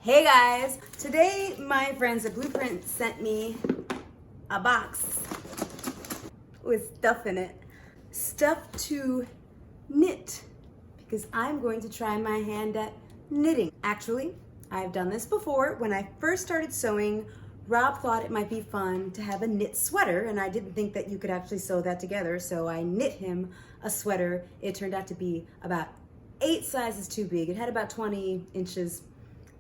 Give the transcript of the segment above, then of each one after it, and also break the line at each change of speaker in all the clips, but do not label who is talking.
Hey guys, today my friends at Bluprint sent me a box with stuff in it. Stuff to knit, because I'm going to try my hand at knitting. Actually, I've done this before. When I first started sewing, Rob thought it might be fun to have a knit sweater, and I didn't think that you could actually sew that together, so I knit him a sweater. It turned out to be about 8 sizes too big. It had about 20 inches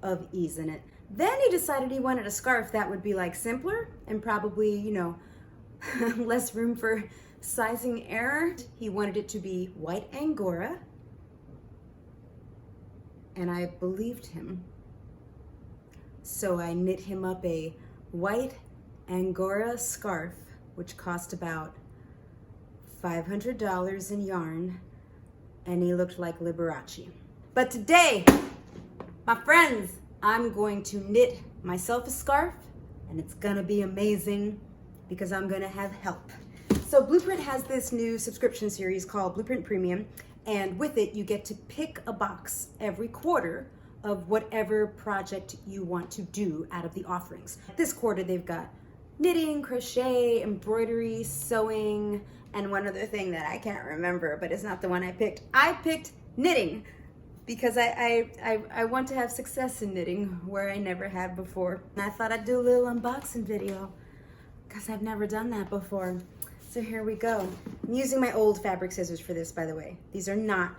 of ease in it. Then he decided he wanted a scarf that would be like simpler and probably, you know, less room for sizing error. He wanted it to be white Angora, and I believed him. So I knit him up a white Angora scarf, which cost about $500 in yarn, and he looked like Liberace. But today, my friends, I'm going to knit myself a scarf, and it's gonna be amazing because I'm gonna have help. So Bluprint has this new subscription series called Bluprint Premium, and with it you get to pick a box every quarter of whatever project you want to do out of the offerings. This quarter they've got knitting, crochet, embroidery, sewing, and one other thing that I can't remember, but it's not the one I picked. I picked knitting, because I want to have success in knitting where I never have before. And I thought I'd do a little unboxing video because I've never done that before. So here we go. I'm using my old fabric scissors for this, by the way. These are not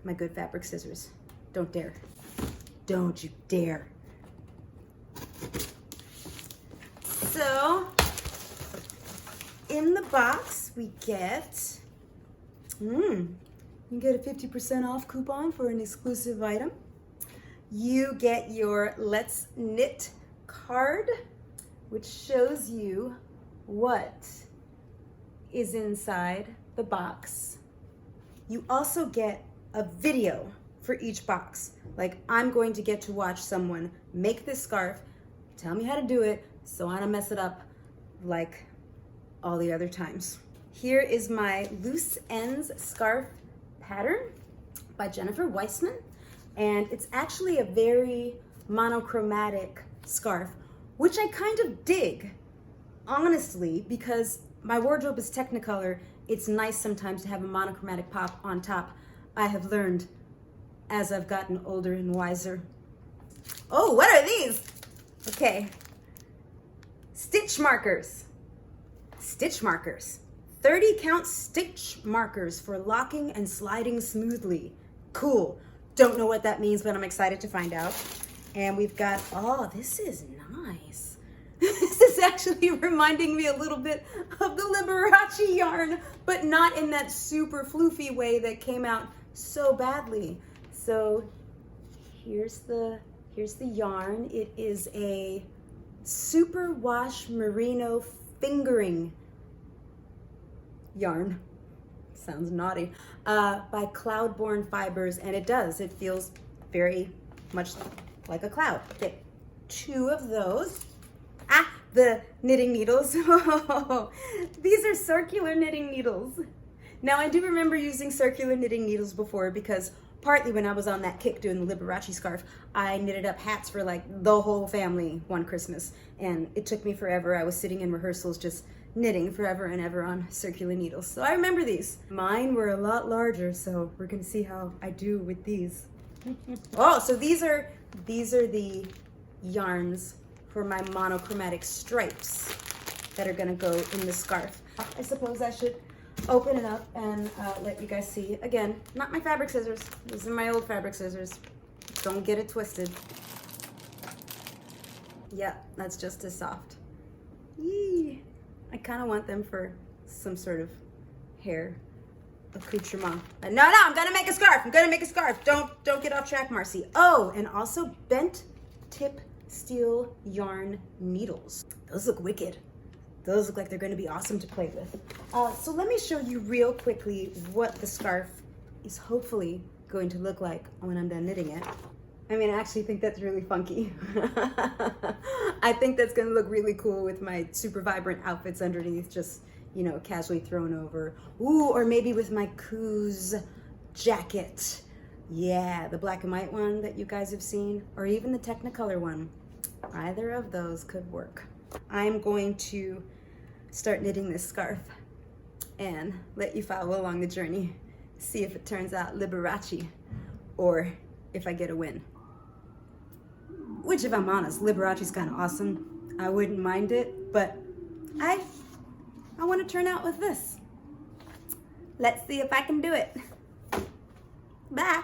my good fabric scissors. Don't dare. Don't you dare. So in the box we get, you get a 50% off coupon for an exclusive item. You get your Let's Knit card, which shows you what is inside the box. You also get a video for each box. Like, I'm going to get to watch someone make this scarf, tell me how to do it, so I don't mess it up like all the other times. Here is my loose ends scarf pattern by Jennifer Weissman, and it's actually a very monochromatic scarf, which I kind of dig, honestly, because my wardrobe is Technicolor. It's nice sometimes to have a monochromatic pop on top. I have learned as I've gotten older and wiser. Oh, what are these? Okay, stitch markers. Stitch markers. 30 count stitch markers for locking and sliding smoothly. Cool. Don't know what that means, but I'm excited to find out. And we've got, oh, this is nice. This is actually reminding me a little bit of the Liberace yarn, but not in that super floofy way that came out so badly. So here's the yarn. It is a superwash merino fingering yarn, sounds naughty, by Cloudborne Fibers, and it does. It feels very much like a cloud. Okay, 2 of those. The knitting needles. These are circular knitting needles. Now, I do remember using circular knitting needles before, because partly when I was on that kick doing the Liberace scarf, I knitted up hats for like the whole family one Christmas, and it took me forever. I was sitting in rehearsals just knitting forever and ever on circular needles. So I remember these. Mine were a lot larger, so we're gonna see how I do with these. Oh, so these are the yarns for my monochromatic stripes that are gonna go in the scarf. I suppose I should open it up and let you guys see. Again, not my fabric scissors. These are my old fabric scissors. Don't get it twisted. Yeah, that's just as soft. Yee. I kind of want them for some sort of hair accoutrement. No, I'm gonna make a scarf. I'm gonna make a scarf. Don't get off track, Marcy. Oh, and also bent tip steel yarn needles. Those look wicked. Those look like they're gonna be awesome to play with. So let me show you real quickly what the scarf is hopefully going to look like when I'm done knitting it. I mean, I actually think that's really funky. I think that's gonna look really cool with my super vibrant outfits underneath, just, you know, casually thrown over. Ooh, or maybe with my Coos jacket. Yeah, the black and white one that you guys have seen, or even the Technicolor one. Either of those could work. I'm going to start knitting this scarf and let you follow along the journey. See if it turns out Liberace or if I get a win. Which, if I'm honest, Liberace's kind of awesome. I wouldn't mind it, but I want to turn out with this. Let's see if I can do it. Bye.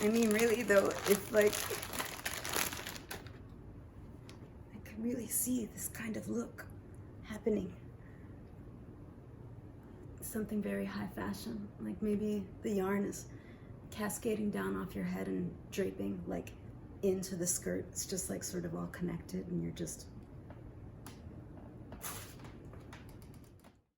I mean, really though, it's like, I can really see this kind of look happening. Something very high fashion, like maybe the yarn is cascading down off your head and draping like into the skirt. It's just like sort of all connected and you're just